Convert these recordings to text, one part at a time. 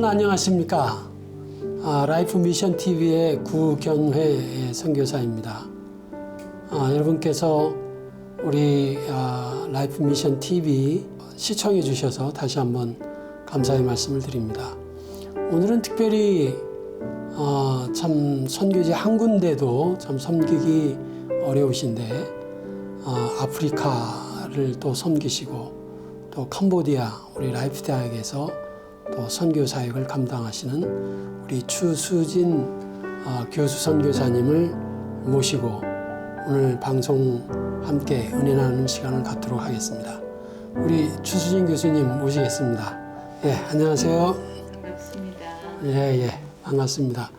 안녕하십니까. 라이프 미션 TV의 구견회 선교사입니다. 여러분께서 우리 라이프 미션 TV 시청해 주셔서 다시 한번 감사의 말씀을 드립니다. 오늘은 특별히 참 선교지 한 군데도 참 섬기기 어려우신데 아프리카를 또 섬기시고 또 캄보디아 우리 라이프 대학에서 또 선교 사역을 감당하시는 우리 추수진 교수 선교사님을 모시고 오늘 방송 함께 은혜 나누는 시간을 갖도록 하겠습니다. 우리 추수진 교수님 모시겠습니다. 예, 안녕하세요. 반갑습니다. 예, 반갑습니다.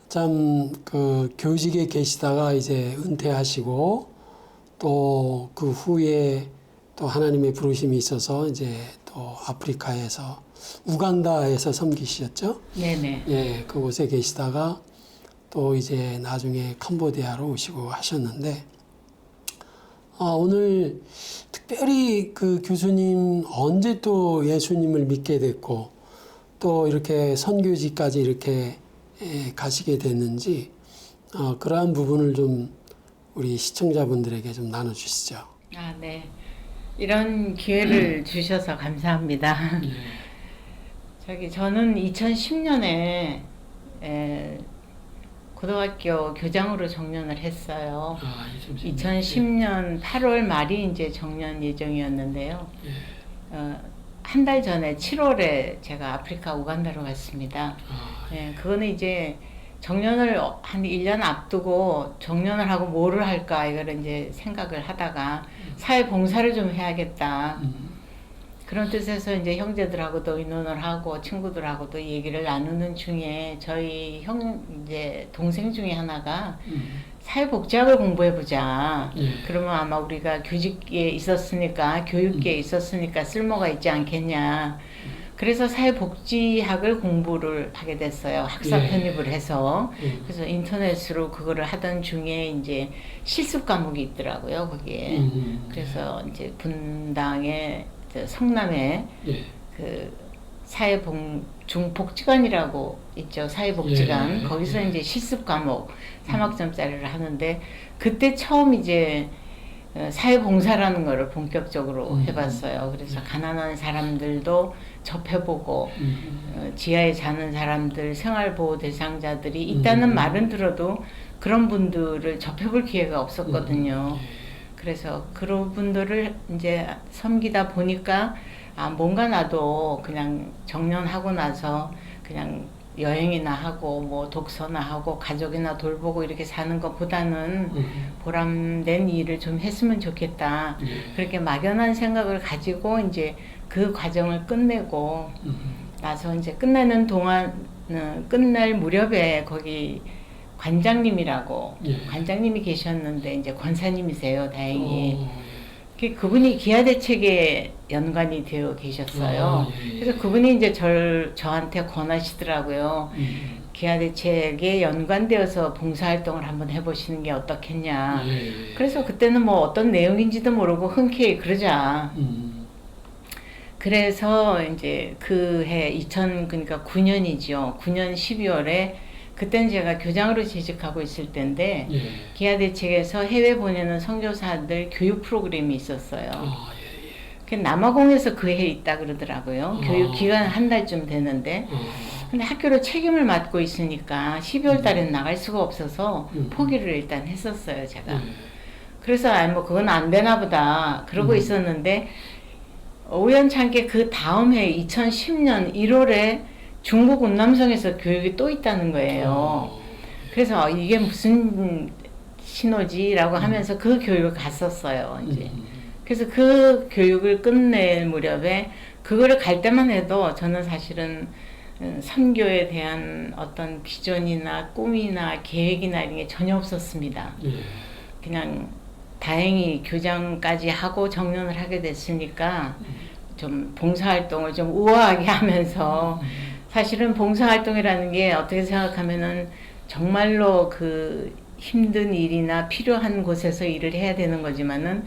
참 그 교직에 계시다가 이제 은퇴하시고 또 그 후에 또 하나님의 부르심이 있어서 이제 또 아프리카에서 우간다에서 섬기셨죠? 네네. 예, 그곳에 계시다가 또 이제 나중에 캄보디아로 오시고 하셨는데 오늘 특별히 그 교수님 언제 또 예수님을 믿게 됐고 또 이렇게 선교지까지 이렇게 가시게 됐는지 그러한 부분을 좀 우리 시청자분들에게 좀 나눠주시죠. 네. 이런 기회를 주셔서 감사합니다. 저는 2010년에 고등학교 교장으로 정년을 했어요. 2010년 8월 말이 이제 정년 예정이었는데요. 한 달 전에 7월에 제가 아프리카 우간다로 갔습니다. 그거는 이제 정년을 한 1년 앞두고 정년을 하고 뭐를 할까 이걸 이제 생각을 하다가 사회 봉사를 좀 해야겠다. 그런 뜻에서 이제 형제들하고도 의논을 하고 친구들하고도 얘기를 나누는 중에 저희 이제 동생 중에 하나가 사회복지학을 공부해보자. 그러면 아마 우리가 교직에 있었으니까 교육계에 있었으니까 쓸모가 있지 않겠냐. 그래서 사회복지학을 공부를 하게 됐어요. 학사 편입을 해서. 그래서 인터넷으로 그거를 하던 중에 이제 실습 과목이 있더라고요, 거기에. 그래서 이제 분당에, 성남에 그 중복지관이라고 있죠. 사회복지관. 거기서 이제 실습 과목 3학점짜리를 하는데 그때 처음 이제 사회봉사라는 거를 본격적으로 해봤어요. 그래서 가난한 사람들도 접해보고 지하에 사는 사람들, 생활보호 대상자들이 있다는 말은 들어도 그런 분들을 접해볼 기회가 없었거든요. 그래서 그런 분들을 이제 섬기다 보니까 뭔가 나도 그냥 정년하고 나서 그냥 여행이나 하고 뭐 독서나 하고 가족이나 돌보고 이렇게 사는 것보다는 보람된 일을 좀 했으면 좋겠다. 그렇게 막연한 생각을 가지고 이제 그 과정을 끝내고 나서 이제 끝내는 동안 끝날 무렵에 거기 관장님이라고 관장님이 계셨는데 이제 권사님이세요, 다행히. 그분이 기아대책에 연관이 되어 계셨어요. 그래서 그분이 이제 저한테 권하시더라고요. 기아대책에 연관되어서 봉사활동을 한번 해보시는 게 어떻겠냐. 그래서 그때는 뭐 어떤 내용인지도 모르고 흔쾌히 그러자. 그래서 이제 그해 그러니까 9년이죠. 9년 12월에 그때는 제가 교장으로 재직하고 있을 때인데 기아대책에서 해외 보내는 선교사들 교육 프로그램이 있었어요. 남아공에서 그 해에 있다 그러더라고요. 교육 기간 한 달쯤 되는데 근데 학교로 책임을 맡고 있으니까 12월 달에는 나갈 수가 없어서 포기를 일단 했었어요, 제가. 그래서 뭐 그건 안 되나 보다 그러고 있었는데 우연찮게 그 다음 해 2010년 1월에 중국 운남성에서 교육이 또 있다는 거예요. 그래서 이게 무슨 신호지라고 하면서 그 교육을 갔었어요, 이제. 그래서 그 교육을 끝낼 무렵에 그거를 갈 때만 해도 저는 사실은 선교에 대한 어떤 비전이나 꿈이나 계획이나 이런 게 전혀 없었습니다. 그냥 다행히 교장까지 하고 정년을 하게 됐으니까 좀 봉사활동을 좀 우아하게 하면서 사실은 봉사활동이라는 게 어떻게 생각하면은 정말로 그 힘든 일이나 필요한 곳에서 일을 해야 되는 거지만은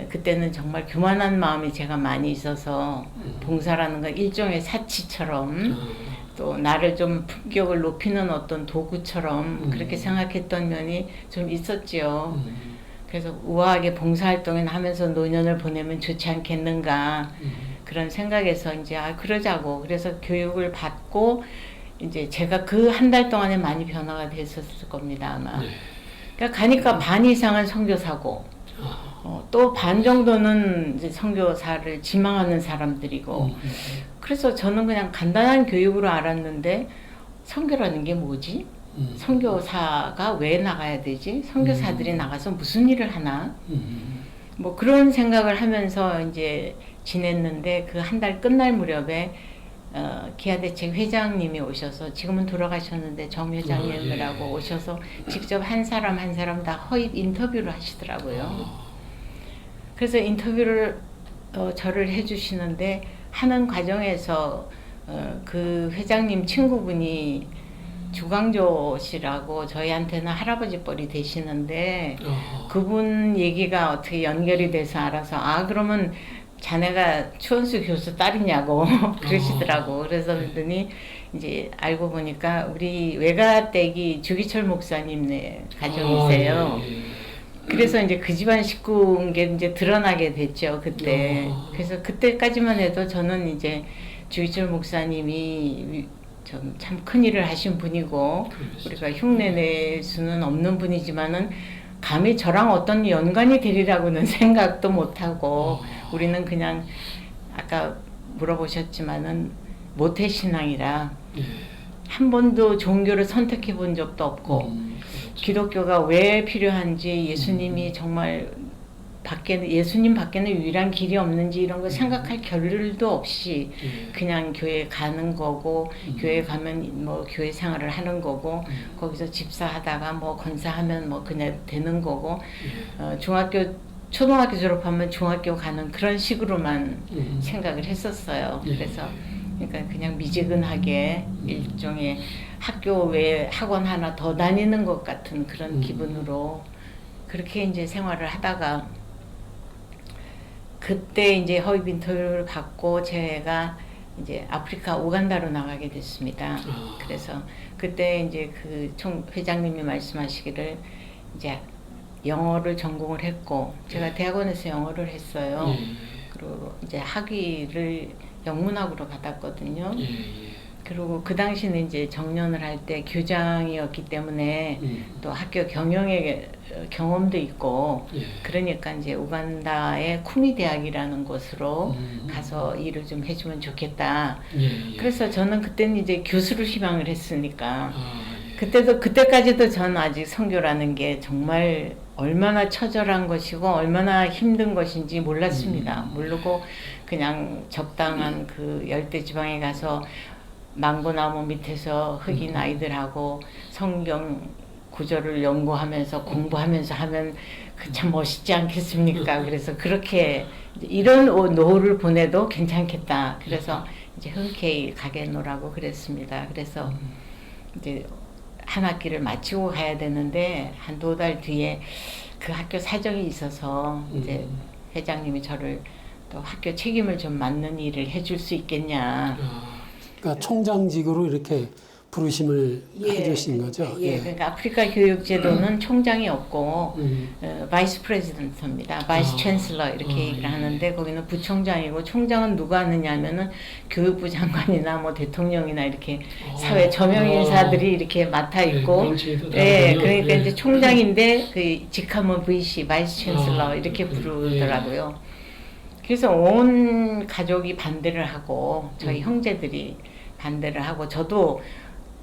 그때는 정말 교만한 마음이 제가 많이 있어서 봉사라는 건 일종의 사치처럼 또 나를 좀 품격을 높이는 어떤 도구처럼 그렇게 생각했던 면이 좀 있었지요. 그래서 우아하게 봉사활동을 하면서 노년을 보내면 좋지 않겠는가 그런 생각에서 이제 그러자고 그래서 교육을 받고 이제 제가 그 한 달 동안에 많이 변화가 됐었을 겁니다 아마. 그러니까 가니까 반 이상은 선교사고 또 반 정도는 이제 선교사를 지망하는 사람들이고 그래서 저는 그냥 간단한 교육으로 알았는데 선교라는 게 뭐지? 선교사가 왜 나가야 되지? 선교사들이 나가서 무슨 일을 하나? 뭐 그런 생각을 하면서 이제 지냈는데 그 한 달 끝날 무렵에 기아대책 회장님이 오셔서 지금은 돌아가셨는데 정 회장님이라고 오셔서 직접 한 사람 한 사람 다 허입 인터뷰를 하시더라고요. 그래서 인터뷰를 저를 해주시는데 하는 과정에서 그 회장님 친구분이 주광조 씨라고 저희한테는 할아버지 뻘이 되시는데 그분 얘기가 어떻게 연결이 돼서 알아서 그러면 자네가 추원수 교수 딸이냐고 그러시더라고. 그래서 그랬더니 이제 알고 보니까 우리 외가댁이 주기철 목사님네 가정이세요. 그래서 이제 그 집안 식구인 게 이제 드러나게 됐죠 그때. 그래서 그때까지만 해도 저는 이제 주기철 목사님이 참 큰 일을 하신 분이고 우리가 흉내 낼 수는 없는 분이지만은 감히 저랑 어떤 연관이 되리라고는 생각도 못하고 우리는 그냥 아까 물어보셨지만은 모태신앙이라 한 번도 종교를 선택해 본 적도 없고 기독교가 왜 필요한지 예수님이 정말 예수님 밖에는 유일한 길이 없는지 이런 거 생각할 겨를도 없이 그냥 교회 가는 거고 교회 가면 뭐 교회 생활을 하는 거고 거기서 집사하다가 뭐 건사하면 뭐 그냥 되는 거고 초등학교 졸업하면 중학교 가는 그런 식으로만 생각을 했었어요. 그래서 그러니까 그냥 미지근하게 일종의 학교 외에 학원 하나 더 다니는 것 같은 그런 기분으로 그렇게 이제 생활을 하다가 그때 이제 허입 인터뷰를 받고 제가 이제 아프리카 우간다로 나가게 됐습니다. 그래서 그때 이제 그 회장님이 말씀하시기를 이제 영어를 전공을 했고 제가 대학원에서 영어를 했어요. 그리고 이제 학위를 영문학으로 받았거든요. 그리고 그 당시는 이제 정년을 할 때 교장이었기 때문에 또 학교 경영의 경험도 있고 그러니까 이제 우간다의 쿠미 대학이라는 곳으로 가서 일을 좀 해주면 좋겠다. 그래서 저는 그때는 이제 교수를 희망을 했으니까 그때까지도 저는 아직 선교라는 게 정말 얼마나 처절한 것이고 얼마나 힘든 것인지 몰랐습니다. 모르고 그냥 적당한 그 열대지방에 가서 망고나무 밑에서 흑인 아이들하고 성경 구절을 연구하면서 공부하면서 하면 그 참 멋있지 않겠습니까? 그래서 그렇게 이런 노후를 보내도 괜찮겠다. 그래서 이제 흔쾌히 가겠노라고 그랬습니다. 그래서 이제 한 학기를 마치고 가야 되는데 한 2달 뒤에 그 학교 사정이 있어서 이제 회장님이 저를 또 학교 책임을 좀 맡는 일을 해줄 수 있겠냐. 그러니까 총장직으로 이렇게 부르심을 해주신 거죠. 그러니까 아프리카 교육제도는 총장이 없고 바이스 프레지던트입니다. 바이스 챈슬러 이렇게 얘기를 하는데 거기는 부총장이고 총장은 누가 하느냐면은 교육부 장관이나 뭐 대통령이나 이렇게 사회 저명 인사들이 이렇게 맡아 있고, 그러니까 이제 총장인데 그 직함은 VC, 바이스 챈슬러 이렇게 부르더라고요. 그래서 온 가족이 반대를 하고 저희 형제들이 반대를 하고 저도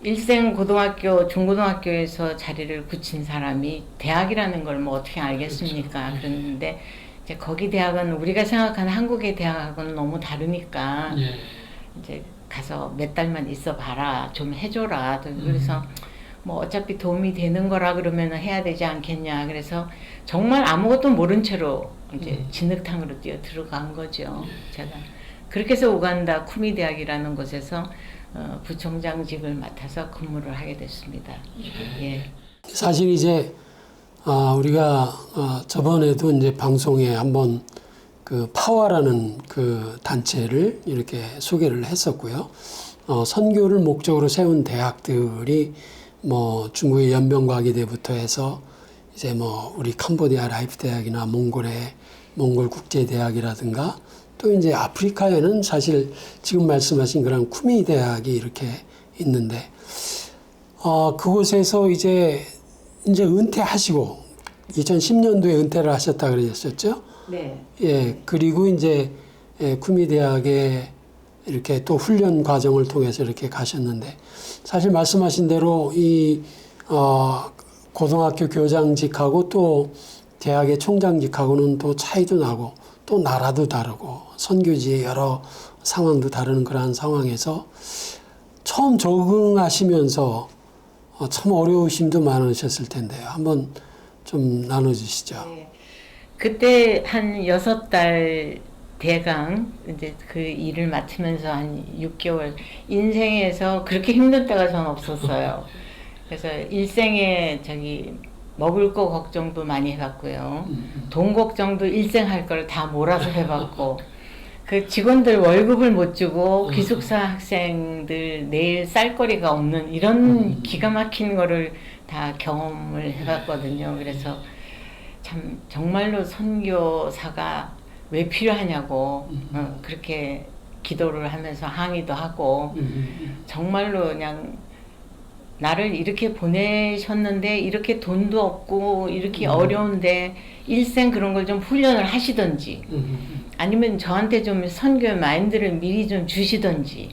일생 고등학교, 중고등학교에서 자리를 굳힌 사람이 대학이라는 걸 뭐 어떻게 알겠습니까? 그랬는데 이제 거기 대학은 우리가 생각하는 한국의 대학하고는 너무 다르니까 이제 가서 몇 달만 있어 봐라, 좀 해줘라. 그래서 뭐 어차피 도움이 되는 거라 그러면 해야 되지 않겠냐. 그래서 정말 아무것도 모른 채로 이제 진흙탕으로 뛰어 들어간 거죠. 제가 그렇게 해서 우간다 쿠미 대학이라는 곳에서 부총장직을 맡아서 근무를 하게 됐습니다. 사실 이제 우리가 저번에도 이제 방송에 한번 그 파워라는 그 단체를 이렇게 소개를 했었고요. 선교를 목적으로 세운 대학들이 뭐 중국의 연변과기대부터 해서 이제 뭐 우리 캄보디아 라이프 대학이나 몽골 국제대학이라든가 또 이제 아프리카에는 사실 지금 말씀하신 그런 쿠미 대학이 이렇게 있는데 그곳에서 이제 은퇴하시고 2010년도에 은퇴를 하셨다 그러셨죠? 네. 예, 그리고 이제 쿠미 대학에 이렇게 또 훈련 과정을 통해서 이렇게 가셨는데 사실 말씀하신 대로 이 고등학교 교장직하고 또 대학의 총장직하고는 또 차이도 나고 또 나라도 다르고 선교지의 여러 상황도 다른 그러한 상황에서 처음 적응하시면서 참 어려우심도 많으셨을 텐데요. 한번 좀 나눠주시죠. 네. 그때 한 6달 대강 이제 그 일을 맡으면서 한 6개월 인생에서 그렇게 힘든 때가 전 없었어요. 그래서 일생에 먹을 거 걱정도 많이 해봤고요. 돈 걱정도 일생 할 걸 다 몰아서 해봤고 그 직원들 월급을 못 주고 기숙사 학생들 내일 쌀거리가 없는 이런 기가 막힌 거를 다 경험을 해봤거든요. 그래서 참 정말로 선교사가 왜 필요하냐고 그렇게 기도를 하면서 항의도 하고 정말로 그냥 나를 이렇게 보내셨는데 이렇게 돈도 없고 이렇게 어려운데 일생 그런 걸 좀 훈련을 하시던지 아니면 저한테 좀 선교의 마인드를 미리 좀 주시던지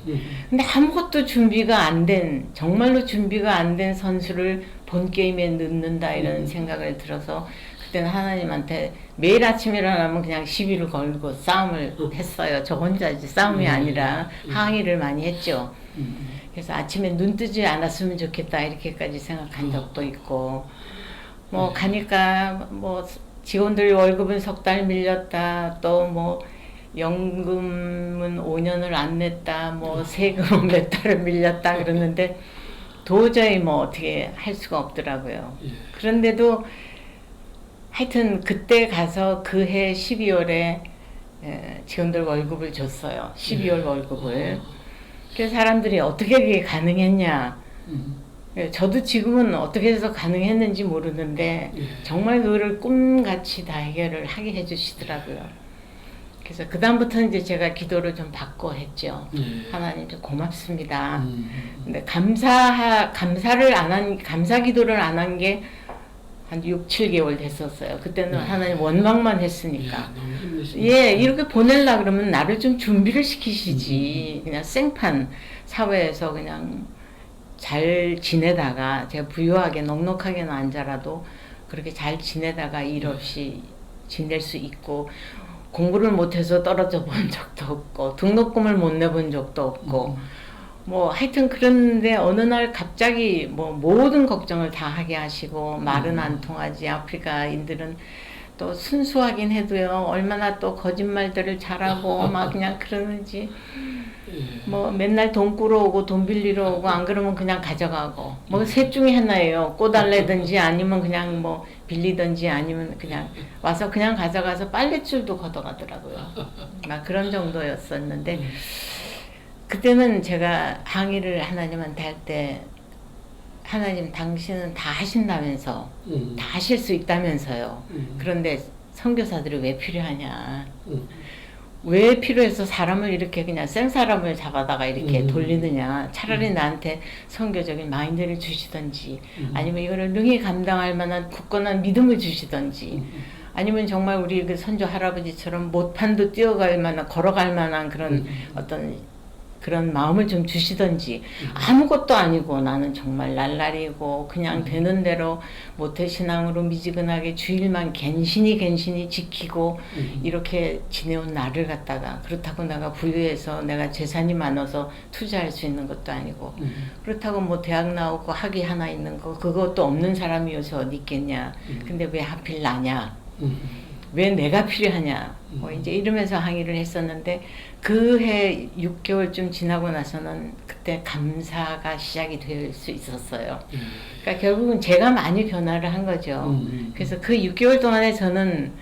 근데 아무것도 준비가 안 된 정말로 준비가 안 된 선수를 본 게임에 넣는다 이런 생각을 들어서 그때는 하나님한테 매일 아침 일어나면 그냥 시비를 걸고 싸움을 했어요. 저 혼자 이제 싸움이 아니라 항의를 많이 했죠. 그래서 아침에 눈 뜨지 않았으면 좋겠다 이렇게까지 생각한 적도 있고 뭐 가니까 뭐 직원들 월급은 석 달 밀렸다 또 뭐 연금은 5년을 안 냈다 뭐 세금은 몇 달을 밀렸다 그러는데 도저히 뭐 어떻게 할 수가 없더라고요. 그런데도 하여튼 그때 가서 그해 12월에 직원들 월급을 줬어요. 12월 월급을. 그래서 사람들이 어떻게 그게 가능했냐. 저도 지금은 어떻게 해서 가능했는지 모르는데 정말 그거를 꿈같이 다 해결을 하게 해주시더라고요. 그래서 그 다음부터는 이제 제가 기도를 좀 받고 했죠. 하나님 좀 고맙습니다. 근데 감사를 안 한, 감사 기도를 안 한 게 한 6, 7개월 됐었어요. 그때는 하나님 원망만 했으니까. 이렇게 보내려 그러면 나를 좀 준비를 시키시지. 그냥 생판 사회에서 그냥 잘 지내다가 제가 부유하게 넉넉하게는 안 자라도 그렇게 잘 지내다가 일 없이 지낼 수 있고 공부를 못해서 떨어져 본 적도 없고 등록금을 못 내본 적도 없고 뭐 하여튼 그런데 어느 날 갑자기 뭐 모든 걱정을 다 하게 하시고 말은 안 통하지. 아프리카인들은 또 순수하긴 해도요 얼마나 또 거짓말들을 잘하고 막 그냥 그러는지 뭐 맨날 돈 꾸러오고 돈 빌리러 오고 안 그러면 그냥 가져가고 뭐 셋 중에 하나예요. 꼬달래든지 아니면 그냥 뭐 빌리든지 아니면 그냥 와서 그냥 가져가서 빨랫줄도 걷어가더라고요. 막 그런 정도였었는데 그때는 제가 항의를 하나님한테 할 때 하나님 당신은 다 하신다면서 다 하실 수 있다면서요. 그런데 선교사들이 왜 필요하냐. 왜 필요해서 사람을 이렇게 그냥 생사람을 잡아다가 이렇게 돌리느냐. 차라리 나한테 선교적인 마인드를 주시던지 아니면 이거를 능히 감당할 만한 굳건한 믿음을 주시던지 아니면 정말 우리 그 선조 할아버지처럼 못판도 뛰어갈 만한 걸어갈 만한 그런 어떤 그런 마음을 좀 주시던지 아무것도 아니고 나는 정말 날라리고 그냥 되는 대로 모태신앙으로 미지근하게 주일만 갠신히 지키고 이렇게 지내온 나를 갖다가 그렇다고 내가 부유해서 내가 재산이 많아서 투자할 수 있는 것도 아니고 그렇다고 뭐 대학 나오고 학위 하나 있는 거 그것도 없는 사람이 요새 어디 있겠냐. 근데 왜 하필 나냐. 왜 내가 필요하냐 뭐 이제 이러면서 항의를 했었는데 그 해 6개월쯤 지나고 나서는 그때 감사가 시작이 될 수 있었어요. 그러니까 결국은 제가 많이 변화를 한 거죠. 그래서 그 6개월 동안에 저는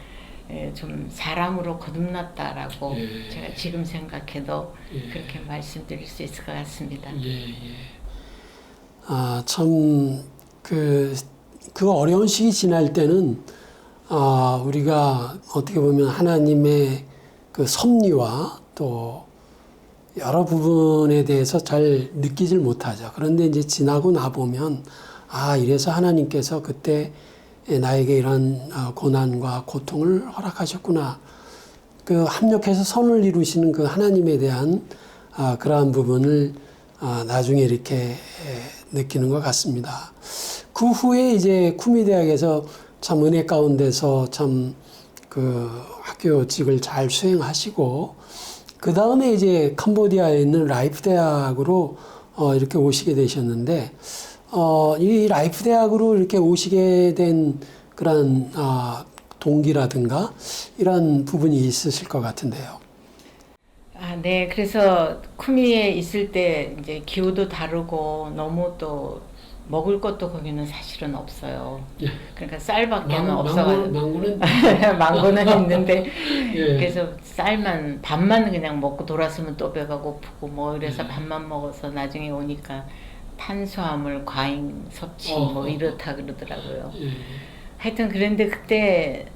좀 사람으로 거듭났다라고 제가 지금 생각해도 그렇게 말씀드릴 수 있을 것 같습니다. 아, 참, 그 어려운 시기 지날 때는, 우리가 어떻게 보면 하나님의 그 섭리와 또 여러 부분에 대해서 잘 느끼질 못하죠. 그런데 이제 지나고 나보면, 이래서 하나님께서 그때 나에게 이런 고난과 고통을 허락하셨구나. 그 합력해서 선을 이루시는 그 하나님에 대한 그러한 부분을 나중에 이렇게 느끼는 것 같습니다. 그 후에 이제 쿠미 대학에서 참 은혜 가운데서 참 그 학교직을 잘 수행하시고 그 다음에 이제 캄보디아에 있는 라이프 대학으로 이렇게 오시게 되셨는데 이 라이프 대학으로 이렇게 오시게 된 그런 동기라든가 이런 부분이 있으실 것 같은데요. 네. 그래서 쿠미에 있을 때 이제 기후도 다르고 너무 또 먹을 것도 거기는 사실은 없어요. 그러니까 쌀밖에는 없어가지고. 망고는 망고는 있는데 예. 그래서 밥만 그냥 먹고 돌았으면 또 배가 고프고 뭐 이래서 밥만 먹어서 나중에 오니까 탄수화물 과잉 섭취 뭐 이렇다 그러더라고요. 하여튼 그런데 그때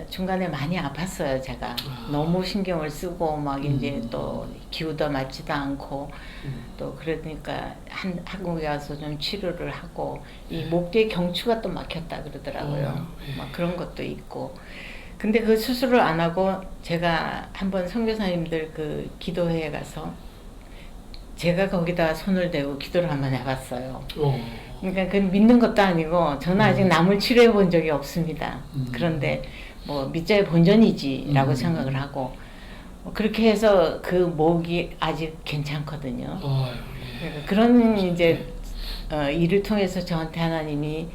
중간에 많이 아팠어요. 제가 너무 신경을 쓰고 막 이제 또 기후도 맞지도 않고 또 그러니까 한국에 와서 좀 치료를 하고 이 목 뒤에 경추가 또 막혔다 그러더라고요. 막 그런 것도 있고. 근데 그 수술을 안 하고 제가 한번 선교사님들 그 기도회에 가서 제가 거기다 손을 대고 기도를 한번 해봤어요. 그러니까 그 믿는 것도 아니고 저는 아직 남을 치료해 본 적이 없습니다. 그런데 뭐 믿자의 본전이지라고 생각을 하고 그렇게 해서 그 목이 아직 괜찮거든요. 그런 이제 일을 통해서 저한테 하나님이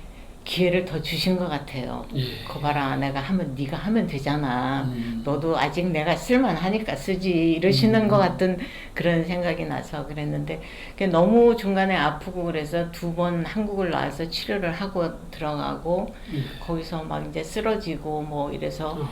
기회를 더 주신 것 같아요. 거 봐라, 내가 네가 하면 되잖아. 너도 아직 내가 쓸만하니까 쓰지 이러시는 것 같은 그런 생각이 나서 그랬는데 너무 중간에 아프고 그래서 2번 한국을 나와서 치료를 하고 들어가고 거기서 막 이제 쓰러지고 뭐 이래서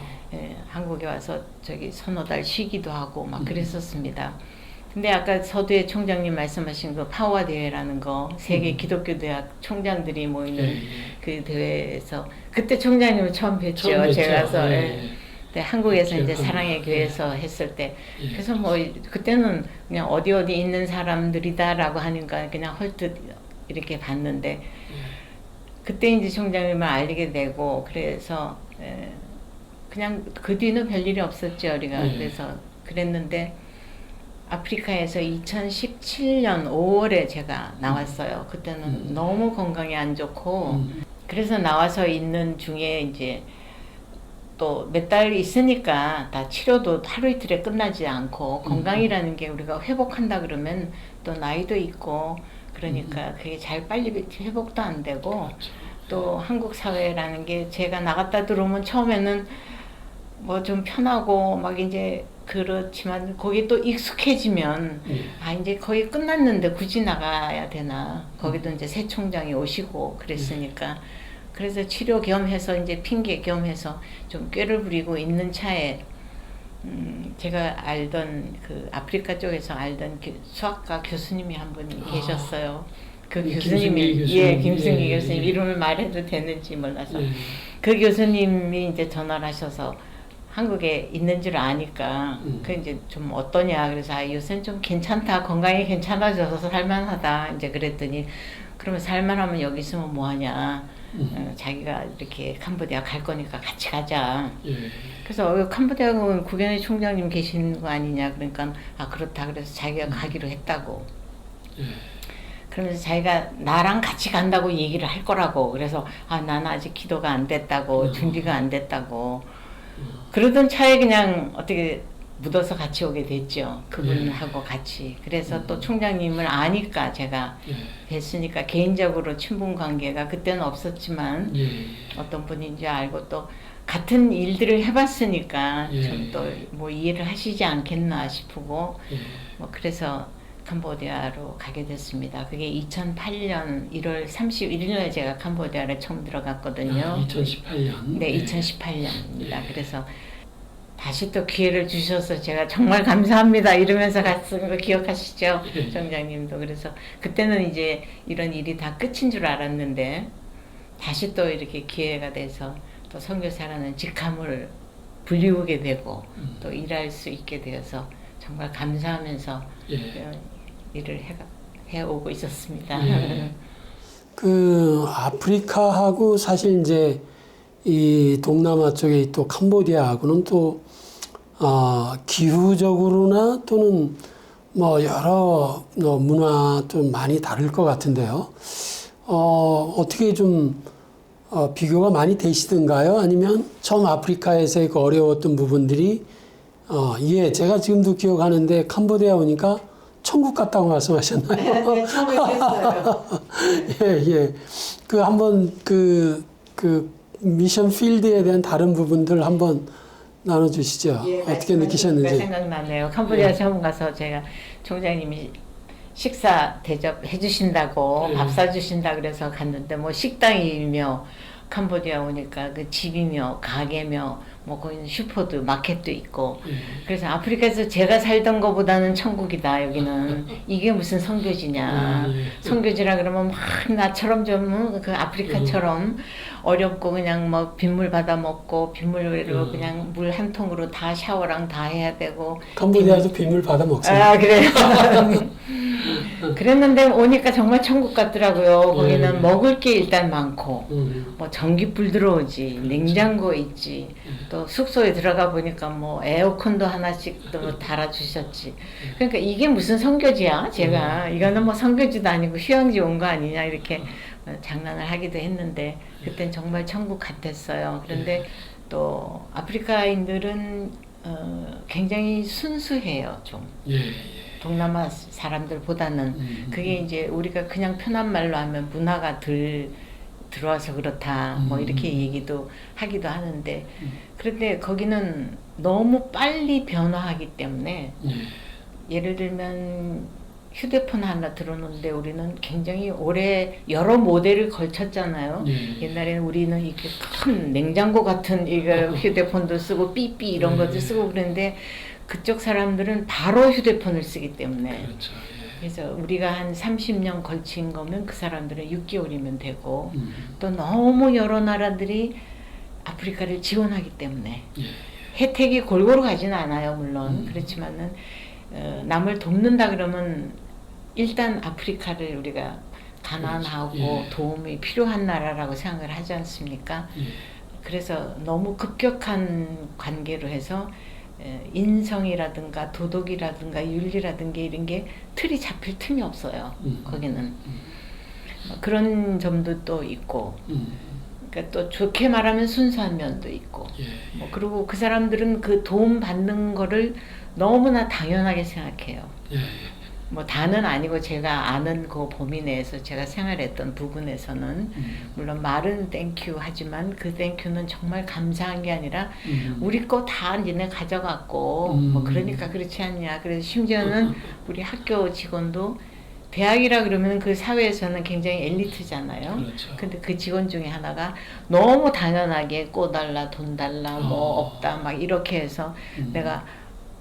한국에 와서 저기 서너 달 쉬기도 하고 막 그랬었습니다. 근데 아까 서두에 총장님 말씀하신 그 파워 대회라는 거 세계 기독교 대학 총장들이 모이는 그 대회에서 그때 총장님을 처음 뵀죠. 제가 가서 네, 한국에서 이제 사랑의 교회에서 했을 때 그래서 뭐 그때는 그냥 어디 있는 사람들이다라고 하니까 그냥 헐뜯 이렇게 봤는데 그때 이제 총장님을 알게 되고 그래서 그냥 그 뒤는 별일이 없었죠. 우리가 그래서 그랬는데 아프리카에서 2017년 5월에 제가 나왔어요. 그때는 너무 건강이 안 좋고 그래서 나와서 있는 중에 이제 또 몇 달 있으니까 다 치료도 하루 이틀에 끝나지 않고 건강이라는 게 우리가 회복한다 그러면 또 나이도 있고 그러니까 그게 잘 빨리 회복도 안 되고 또 한국 사회라는 게 제가 나갔다 들어오면 처음에는 뭐 좀 편하고 막 이제 그렇지만 거기 또 익숙해지면 이제 거의 끝났는데 굳이 나가야 되나 거기도 이제 새 총장이 오시고 그랬으니까 그래서 치료 겸해서 이제 핑계 겸해서 좀 꾀를 부리고 있는 차에 제가 알던 그 아프리카 쪽에서 알던 수학과 교수님이 한 분 계셨어요. 그 교수님이 김승기 교수님 이름을 말해도 되는지 몰라서 그 교수님이 이제 전화를 하셔서 한국에 있는 줄 아니까 그 이제 좀 어떠냐 그래서 요새는 좀 괜찮다 건강이 괜찮아져서 살만하다 이제 그랬더니 그러면 살만하면 여기 있으면 뭐하냐 자기가 이렇게 캄보디아 갈 거니까 같이 가자. 그래서 캄보디아 국연회 총장님 계신 거 아니냐 그러니까 그렇다 그래서 자기가 가기로 했다고. 그러면서 자기가 나랑 같이 간다고 얘기를 할 거라고 그래서 나는 아직 기도가 안 됐다고 준비가 안 됐다고 그러던 차에 그냥 어떻게 묻어서 같이 오게 됐죠. 그분하고 같이. 그래서 또 총장님을 아니까 제가 뵀으니까 개인적으로 친분 관계가 그때는 없었지만 어떤 분인지 알고 또 같은 일들을 해봤으니까 좀 또 뭐 이해를 하시지 않겠나 싶고 뭐 그래서 캄보디아로 가게 됐습니다. 그게 2008년 1월 31일에 제가 캄보디아를 처음 들어갔거든요. 2018년. 네, 2018년입니다. 그래서 다시 또 기회를 주셔서 제가 정말 감사합니다 이러면서 갔던 거 기억하시죠? 정장님도. 그래서 그때는 이제 이런 일이 다 끝인 줄 알았는데 다시 또 이렇게 기회가 돼서 또 선교사라는 직함을 불리우게 되고 또 일할 수 있게 되어서 정말 감사하면서 일을 해오고 있었습니다. 그 아프리카하고 사실 이제 이 동남아 쪽에 또 캄보디아하고는 또 기후적으로나 또는 뭐 여러 문화 좀 많이 다를 것 같은데요. 어떻게 좀 비교가 많이 되시던가요? 아니면 처음 아프리카에서의 그 어려웠던 부분들이 예, 제가 지금도 기억하는데 캄보디아 오니까 천국 같다고 말씀하셨나요? 네, 처음에 그랬어요. 예. 그 한번 그 미션 필드에 대한 다른 부분들 한번 나눠주시죠. 예, 어떻게 느끼셨는지. 생각나네요. 캄보디아 처음 가서 제가 총장님이 식사 대접해 주신다고 밥 사주신다 그래서 갔는데 뭐 식당이며 캄보디아 오니까 그 집이며 가게며 뭐 거기는 슈퍼도 마켓도 있고 그래서 아프리카에서 제가 살던 거보다는 천국이다 여기는. 이게 무슨 선교지냐. 선교지라 그러면 막 나처럼 좀 그 아프리카처럼 어렵고 그냥 뭐 빗물 받아 먹고 빗물로 그냥 물 한 통으로 다 샤워랑 다 해야 되고. 캄보디아도 빗물 받아 먹습니다. 아 그래요. 그랬는데 오니까 정말 천국 같더라고요. 거기는 먹을 게 일단 많고 뭐 전기불 들어오지, 냉장고 있지, 또 숙소에 들어가 보니까 뭐 에어컨도 하나씩 또 달아주셨지. 그러니까 이게 무슨 선교지야? 제가 이거는 뭐 선교지도 아니고 휴양지 온 거 아니냐 이렇게 장난을 하기도 했는데 그땐 정말 천국 같았어요. 그런데 또 아프리카인들은 굉장히 순수해요, 좀. 동남아 사람들보다는. 그게 이제 우리가 그냥 편한 말로 하면 문화가 들어와서 그렇다 뭐 이렇게 얘기도 하기도 하는데 그런데 거기는 너무 빨리 변화하기 때문에 예를 들면 휴대폰 하나 들어놓는데 우리는 굉장히 오래 여러 모델을 걸쳤잖아요. 옛날에는 우리는 이렇게 큰 냉장고 같은 이거 휴대폰도 쓰고 삐삐 이런 것도 쓰고 그랬는데 그쪽 사람들은 바로 휴대폰을 쓰기 때문에. 그렇죠. 그래서 우리가 한 30년 걸친 거면 그 사람들은 6개월이면 되고 또 너무 여러 나라들이 아프리카를 지원하기 때문에 혜택이 골고루 가지는 않아요. 물론 그렇지만은 남을 돕는다 그러면 일단 아프리카를 우리가 가난하고 도움이 필요한 나라라고 생각을 하지 않습니까? 그래서 너무 급격한 관계로 해서 인성이라든가 도덕이라든가 윤리라든가 이런 게 틀이 잡힐 틈이 없어요. 거기는 그런 점도 또 있고 그러니까 또 좋게 말하면 순수한 면도 있고 뭐 그리고 그 사람들은 그 도움 받는 거를 너무나 당연하게 생각해요. 뭐 다는 아니고 제가 아는 그 범위 내에서 제가 생활했던 부분에서는 물론 말은 땡큐 하지만 그 땡큐는 정말 감사한 게 아니라 우리 거 다 니네 가져갔고 뭐 그러니까 그렇지 않냐. 그래서 심지어는 우리 학교 직원도 대학이라 그러면 그 사회에서는 굉장히 엘리트잖아요. 그렇죠. 근데 그 직원 중에 하나가 너무 당연하게 꼬 달라 돈 달라 뭐 없다 막 이렇게 해서 내가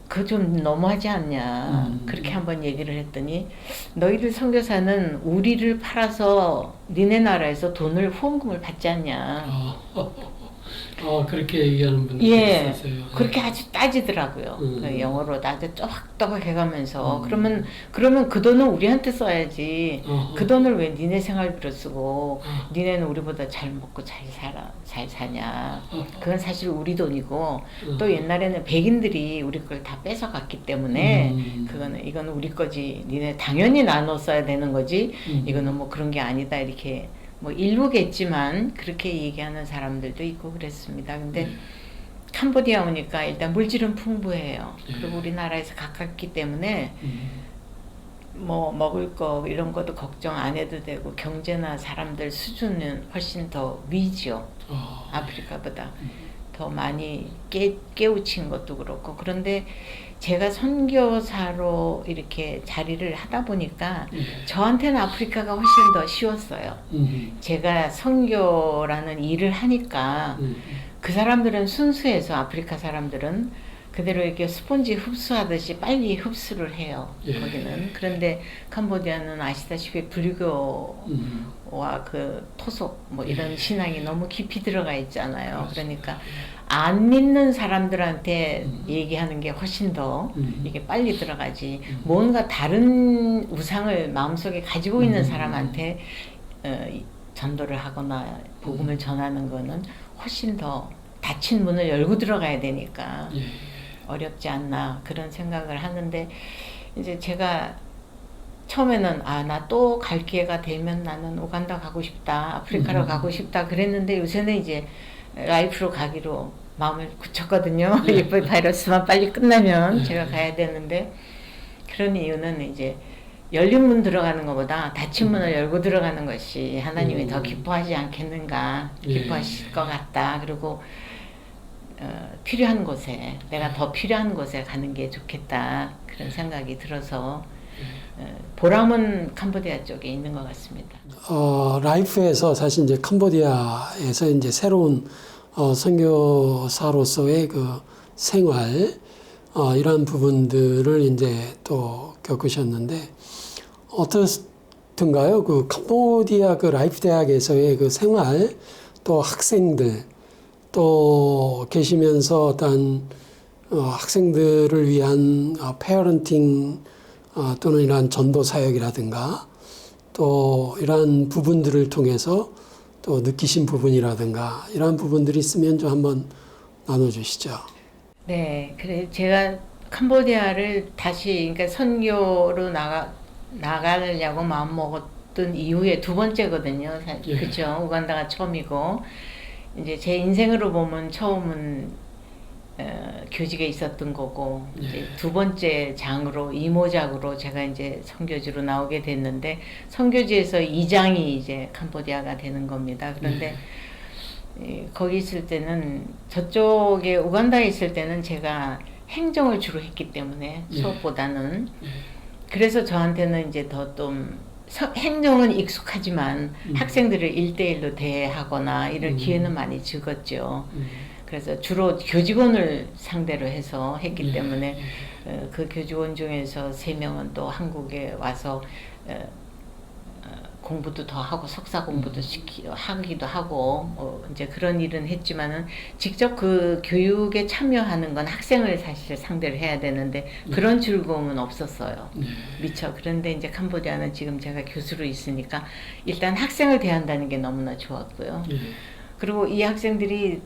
그거 좀 너무하지 않냐. 그렇게 한번 얘기를 했더니 너희들 선교사는 우리를 팔아서 니네 나라에서 돈을 후원금을 받지 않냐. 그렇게 얘기하는 분들이 있었어요. 그렇게 아주 따지더라고요. 그 영어로 아주 또박또박 해가면서 그러면 그 돈은 우리한테 써야지. 그 돈을 왜 니네 생활비로 쓰고 니네는 우리보다 잘 먹고 잘 사냐. 그건 사실 우리 돈이고 또 옛날에는 백인들이 우리 걸 다 뺏어갔기 때문에 이건 우리 거지. 니네 당연히 나눠 써야 되는 거지. 이거는 뭐 그런 게 아니다 이렇게. 뭐 일부겠지만 그렇게 얘기하는 사람들도 있고 그랬습니다. 근데 캄보디아 오니까 일단 물질은 풍부해요. 예. 그리고 우리나라에서 가깝기 때문에 뭐 먹을 거 이런 것도 걱정 안 해도 되고 경제나 사람들 수준은 훨씬 더 위죠. 아프리카보다 더 많이 깨우친 것도 그렇고. 그런데 제가 선교사로 이렇게 자리를 하다 보니까 저한테는 아프리카가 훨씬 더 쉬웠어요. 제가 선교라는 일을 하니까 그 사람들은 순수해서 아프리카 사람들은 그대로 이렇게 스폰지 흡수하듯이 빨리 흡수를 해요. 예. 거기는. 그런데 캄보디아는 아시다시피 불교와 그 토속 뭐 이런 신앙이 너무 깊이 들어가 있잖아요. 그러니까 안 믿는 사람들한테 얘기하는 게 훨씬 더 이게 빨리 들어가지. 뭔가 다른 우상을 마음속에 가지고 있는 사람한테 전도를 하거나 복음을 전하는 거는 훨씬 더 닫힌 문을 열고 들어가야 되니까 어렵지 않나 그런 생각을 하는데, 이제 제가 처음에는 나 또 갈 기회가 되면 나는 우간다 가고 싶다, 아프리카로 가고 싶다 그랬는데, 요새는 이제 라이프로 가기로 마음을 굳혔거든요. 이 바이러스만 빨리 끝나면 제가 가야 되는데, 그런 이유는 이제 열린 문 들어가는 것보다 닫힌 문을 열고 들어가는 것이 하나님이 더 기뻐하지 않겠는가, 기뻐하실 것 같다. 그리고 필요한 곳에, 내가 더 필요한 곳에 가는 게 좋겠다 그런 생각이 들어서 보람은 캄보디아 쪽에 있는 것 같습니다. 라이프에서 사실 이제 캄보디아에서 이제 새로운 선교사로서의 그 생활 이러한 부분들을 이제 또 겪으셨는데 어떻든가요? 그 캄보디아 그 라이프 대학에서의 그 생활, 또 학생들, 또 계시면서 어떤 학생들을 위한 페어런팅 또는 이러한 전도 사역이라든가 또 이러한 부분들을 통해서 또 느끼신 부분이라든가 이러한 부분들이 있으면 좀 한번 나눠주시죠. 네, 그래 제가 캄보디아를 다시 그러니까 선교로 나가려고 마음 먹었던 이후에 두 번째거든요. 그렇죠. 우간다가 처음이고, 이제 제 인생으로 보면 처음은 교직에 있었던 거고, 이제 두 번째 장으로 이모작으로 제가 이제 선교지로 나오게 됐는데, 선교지에서 2장이 이제 캄보디아가 되는 겁니다. 그런데 거기 있을 때는, 저쪽에 우간다에 있을 때는 제가 행정을 주로 했기 때문에 수업보다는 그래서 저한테는 이제 더 좀 행정은 익숙하지만 학생들을 1대1로 대하거나 이럴 기회는 많이 적었죠. 그래서 주로 교직원을 상대로 해서 했기 때문에 그 교직원 중에서 3명은 또 한국에 와서 공부도 더 하고 석사 공부도 하기도 하고 이제 그런 일은 했지만은 직접 그 교육에 참여하는 건 학생을 사실 상대로 해야 되는데 그런 즐거움은 없었어요. 미처. 그런데 이제 캄보디아는 지금 제가 교수로 있으니까 일단 학생을 대한다는 게 너무나 좋았고요. 그리고 이 학생들이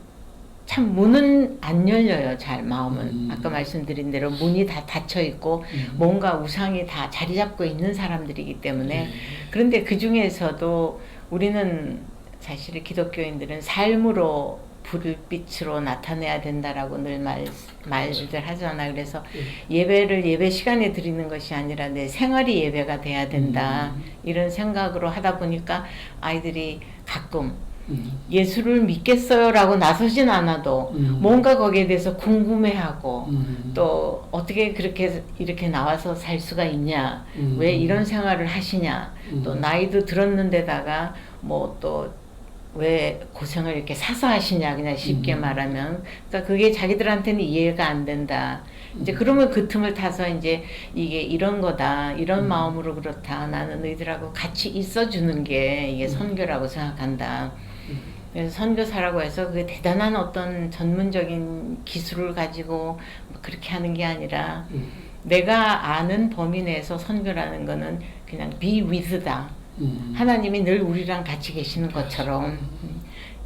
참 문은 안 열려요. 잘 마음은. 아까 말씀드린 대로 문이 다 닫혀 있고 뭔가 우상이 다 자리 잡고 있는 사람들이기 때문에. 그런데 그 중에서도 우리는 사실 기독교인들은 삶으로 불빛으로 나타내야 된다라고 늘 말들 하잖아. 그래서 예배를 예배 시간에 드리는 것이 아니라 내 생활이 예배가 돼야 된다. 이런 생각으로 하다 보니까 아이들이 가끔 예수를 믿겠어요 라고 나서진 않아도 뭔가 거기에 대해서 궁금해하고 또 어떻게 그렇게 이렇게 나와서 살 수가 있냐, 왜 이런 생활을 하시냐, 또 나이도 들었는데다가 뭐 또 왜 고생을 이렇게 사서 하시냐, 그냥 쉽게 말하면. 그러니까 그게 자기들한테는 이해가 안 된다. 이제 그러면 그 틈을 타서 이제 이게 이런 거다, 이런 마음으로 그렇다, 나는 너희들하고 같이 있어주는 게 이게 선교라고 생각한다. 그래서 선교사라고 해서 그게 대단한 어떤 전문적인 기술을 가지고 그렇게 하는 게 아니라 내가 아는 범위 내에서 선교라는 거는 그냥 be with다. 하나님이 늘 우리랑 같이 계시는 것처럼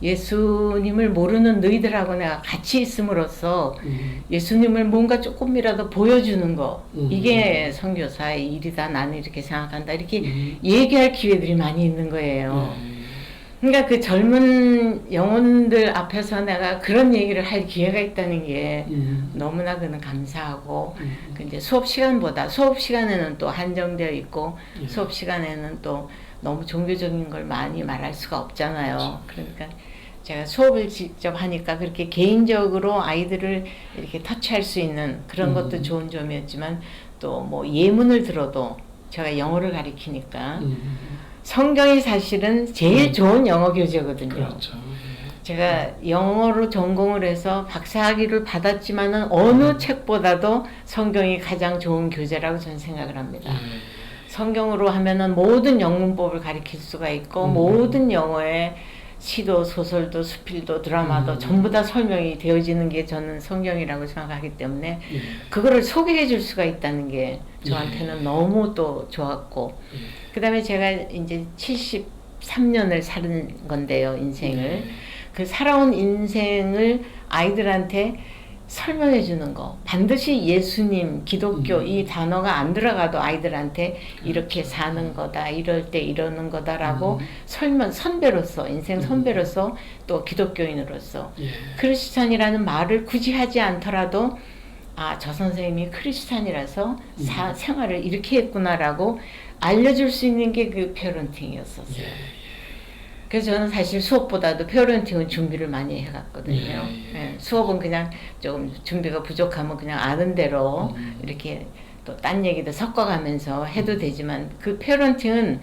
예수님을 모르는 너희들하고 내가 같이 있음으로써 예수님을 뭔가 조금이라도 보여주는 거, 이게 선교사의 일이다, 나는 이렇게 생각한다, 이렇게 얘기할 기회들이 많이 있는 거예요. 그러니까 그 젊은 영혼들 앞에서 내가 그런 얘기를 할 기회가 있다는 게 너무나 그는 감사하고 그 이제 수업 시간에는 또 한정되어 있고 예. 수업 시간에는 또 너무 종교적인 걸 많이 말할 수가 없잖아요. 그러니까 제가 수업을 직접 하니까 그렇게 개인적으로 아이들을 이렇게 터치할 수 있는 그런 것도 좋은 점이었지만 또 뭐 예문을 들어도 제가 영어를 가리키니까 성경이 사실은 제일 좋은 영어 교재거든요. 그렇죠. 예. 제가 영어로 전공을 해서 박사학위를 받았지만은 어느 책보다도 성경이 가장 좋은 교재라고 저는 생각을 합니다. 성경으로 하면은 모든 영문법을 가리킬 수가 있고 모든 영어의 시도, 소설도, 수필도, 드라마도 전부 다 설명이 되어지는 게 저는 성경이라고 생각하기 때문에 예. 그거를 소개해 줄 수가 있다는 게 저한테는 너무 또 좋았고 그 다음에 제가 이제 73년을 사는 건데요, 인생을. 그 살아온 인생을 아이들한테 설명해 주는 거. 반드시 예수님, 기독교 이 단어가 안 들어가도 아이들한테 이렇게 사는 거다, 이럴 때 이러는 거다라고 선배로서, 인생 선배로서 또 기독교인으로서 예. 크리스찬이라는 말을 굳이 하지 않더라도 아, 저 선생님이 크리스찬이라서 생활을 이렇게 했구나라고 알려줄 수 있는 게 그 페어런팅이었었어요. 예. 그래서 저는 사실 수업보다도 페어런팅은 준비를 많이 해갔거든요. 예, 수업은 그냥 조금 준비가 부족하면 그냥 아는 대로 이렇게 또 딴 얘기도 섞어가면서 해도 되지만 그 페어런팅은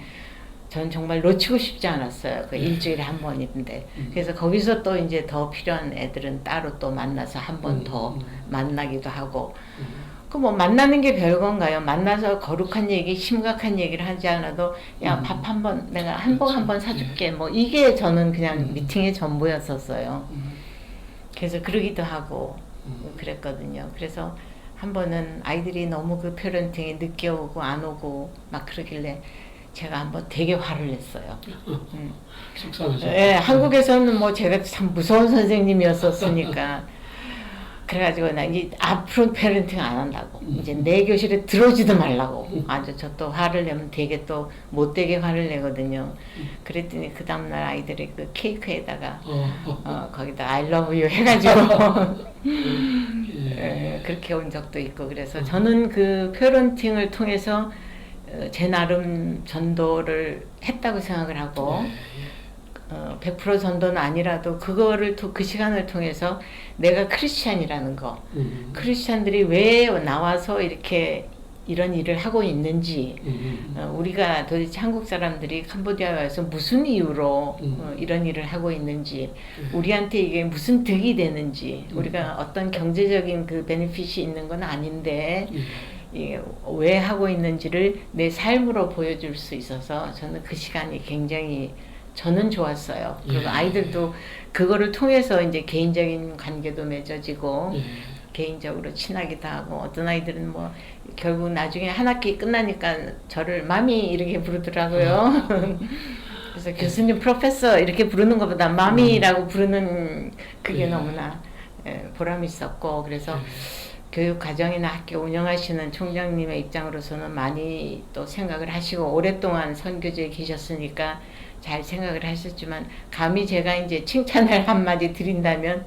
전 정말 놓치고 싶지 않았어요. 그 일주일에 한 번인데. 그래서 거기서 또 이제 더 필요한 애들은 따로 또 만나서 한 번 더 만나기도 하고. 그 뭐 만나는 게 별건가요? 만나서 거룩한 얘기, 심각한 얘기를 하지 않아도 야, 밥 한 번, 내가 한복 한 번 사줄게. 뭐 이게 저는 그냥 미팅의 전부였었어요. 그래서 그러기도 하고 그랬거든요. 그래서 한 번은 아이들이 너무 그 페어런팅이 늦게 오고 안 오고 막 그러길래 제가 한번 되게 화를 냈어요. 속상하죠. 예, 한국에서는 뭐 제가 참 무서운 선생님이었었으니까 그래가지고 나 이제 앞으로 페어런팅 안 한다고 이제 내 교실에 들어오지도 말라고 아주 저 또 화를 내면 되게 또 못되게 화를 내거든요. 그랬더니 그 다음날 아이들이 그 케이크에다가 거기다 I love you 해가지고 예, 그렇게 온 적도 있고 그래서 저는 그 페어런팅을 통해서 제 나름 전도를 했다고 생각을 하고 100% 전도는 아니라도 그거를 그 시간을 통해서 내가 크리스찬이라는 거 크리스찬들이 왜 나와서 이렇게 이런 일을 하고 있는지 우리가 도대체 한국 사람들이 캄보디아에 와서 무슨 이유로 이런 일을 하고 있는지 우리한테 이게 무슨 득이 되는지 우리가 어떤 경제적인 그 베네핏이 있는 건 아닌데 이게 왜 하고 있는지를 내 삶으로 보여줄 수 있어서 저는 그 시간이 굉장히 저는 좋았어요. 그리고 아이들도 그거를 통해서 이제 개인적인 관계도 맺어지고 개인적으로 친하기도 하고 어떤 아이들은 뭐 결국 나중에 한 학기 끝나니까 저를 마미 이렇게 부르더라고요. 그래서 교수님 프로페서 이렇게 부르는 것보다 마미라고 부르는 그게 너무나 보람 있었고 그래서 교육 과정이나 학교 운영하시는 총장님의 입장으로서는 많이 또 생각을 하시고 오랫동안 선교지에 계셨으니까 잘 생각을 하셨지만 감히 제가 이제 칭찬을 한마디 드린다면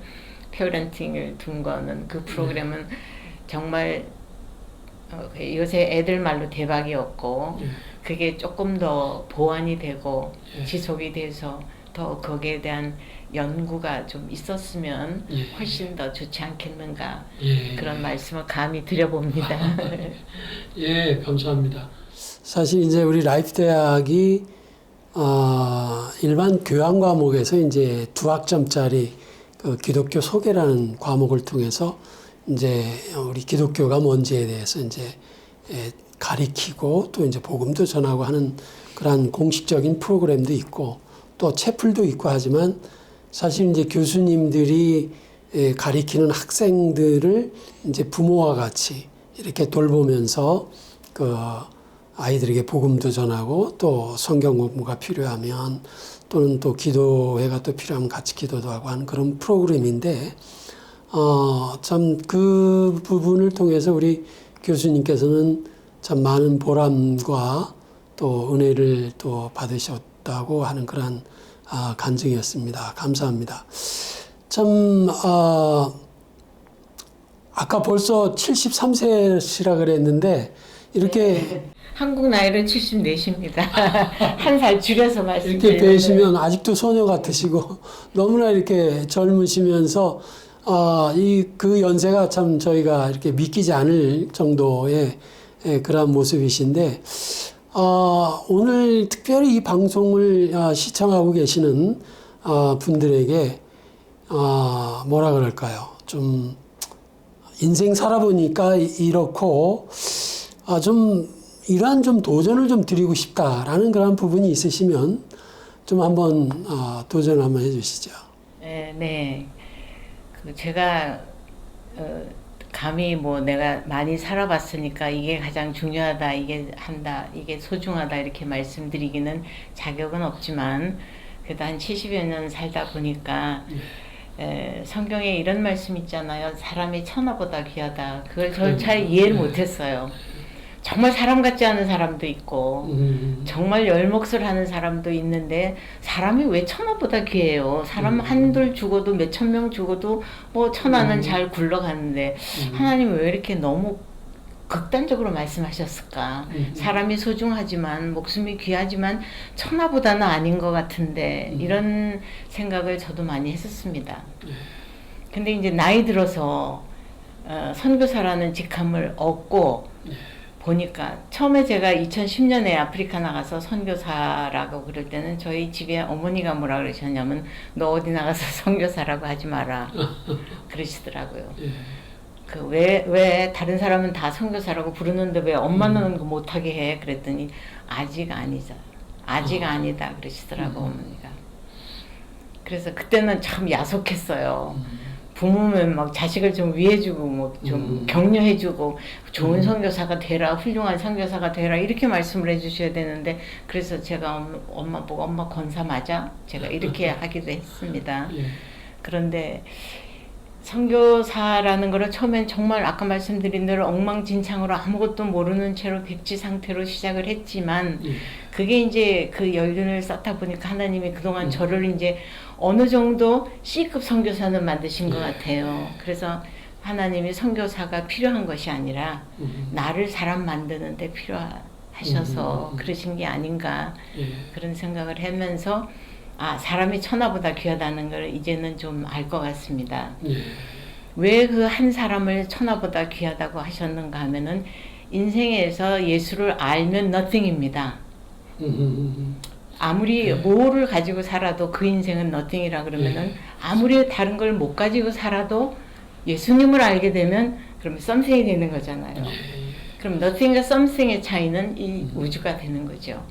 페어런팅을 둔 거는 그 프로그램은 정말 요새 애들 말로 대박이었고 그게 조금 더 보완이 되고 지속이 돼서 더 거기에 대한 연구가 좀 있었으면 훨씬 더 좋지 않겠는가 그런 말씀을 감히 드려봅니다. 예, 감사합니다. 사실 이제 우리 라이프 대학이 일반 교양 과목에서 이제 2학점짜리 그 기독교 소개라는 과목을 통해서 이제 우리 기독교가 뭔지에 대해서 이제 가리키고 또 이제 복음도 전하고 하는 그런 공식적인 프로그램도 있고 또 채플도 있고 하지만 사실 이제 교수님들이 가리키는 학생들을 이제 부모와 같이 이렇게 돌보면서 그 아이들에게 복음도 전하고 또 성경 공부가 필요하면 또는 또 기도회가 또 필요하면 같이 기도도 하고 하는 그런 프로그램인데 참 그 부분을 통해서 우리 교수님께서는 참 많은 보람과 또 은혜를 또 받으셨다고 하는 그런 간증이었습니다. 감사합니다. 참 아까 벌써 73세시라 그랬는데 이렇게 한국 나이로 74입니다. 한 살 줄여서 이렇게 말씀드리면 뵈시면 아직도 소녀 같으시고 너무나 이렇게 젊으시면서 그 연세가 참 저희가 이렇게 믿기지 않을 정도의 그런 모습이신데 오늘 특별히 이 방송을 시청하고 계시는 분들에게 뭐라 그럴까요? 좀 인생 살아보니까 이렇고 좀 이러한 좀 도전을 좀 드리고 싶다라는 그런 부분이 있으시면 좀 한번 도전을 한번 해주시죠. 네. 제가 감히 뭐 내가 많이 살아봤으니까 이게 가장 중요하다, 이게 한다, 이게 소중하다 이렇게 말씀드리기는 자격은 없지만 그래도 한 70여 년 살다 보니까 성경에 이런 말씀 있잖아요. 사람이 천하보다 귀하다. 그걸 저 잘 이해를 못했어요. 정말 사람 같지 않은 사람도 있고 정말 열목을 하는 사람도 있는데 사람이 왜 천하보다 귀해요? 사람 한둘 죽어도 몇천 명 죽어도 뭐 천하는 잘 굴러가는데 하나님은 왜 이렇게 너무 극단적으로 말씀하셨을까? 사람이 소중하지만 목숨이 귀하지만 천하보다는 아닌 것 같은데 이런 생각을 저도 많이 했었습니다. 근데 이제 나이 들어서 선교사라는 직함을 얻고 보니까 처음에 제가 2010년에 아프리카 나가서 선교사라고 그럴 때는 저희 집에 어머니가 뭐라 그러셨냐면 너 어디 나가서 선교사라고 하지 마라 그러시더라고요. 왜 다른 사람은 다 선교사라고 부르는데 왜 엄마는 못하게 해? 그랬더니 아직 아니다 그러시더라고 어머니가. 그래서 그때는 참 야속했어요. 부모면 막 자식을 좀 위해주고 뭐 좀 격려해주고 좋은 선교사가 되라, 훌륭한 선교사가 되라 이렇게 말씀을 해주셔야 되는데 그래서 제가 엄마 보고 엄마 권사 맞아? 제가 이렇게 하기도 했습니다. 그런데 선교사라는 거를 처음엔 정말 아까 말씀드린 대로 엉망진창으로 아무것도 모르는 채로 백지 상태로 시작을 했지만 그게 이제 그 연륜을 쌓다 보니까 하나님이 그동안 저를 이제 어느 정도 C급 선교사는 만드신 것 같아요. 그래서 하나님이 선교사가 필요한 것이 아니라 나를 사람 만드는 데 필요하셔서 그러신 게 아닌가 그런 생각을 하면서 사람이 천하보다 귀하다는 걸 이제는 좀 알 것 같습니다. 왜 그 한 사람을 천하보다 귀하다고 하셨는가 하면은 인생에서 예수를 알면 nothing입니다. 아무리 뭐를 가지고 살아도 그 인생은 nothing이라 그러면은 아무리 다른 걸 못 가지고 살아도 예수님을 알게 되면 그러면 something이 되는 거잖아요. 그럼 nothing과 something의 차이는 이 우주가 되는 거죠.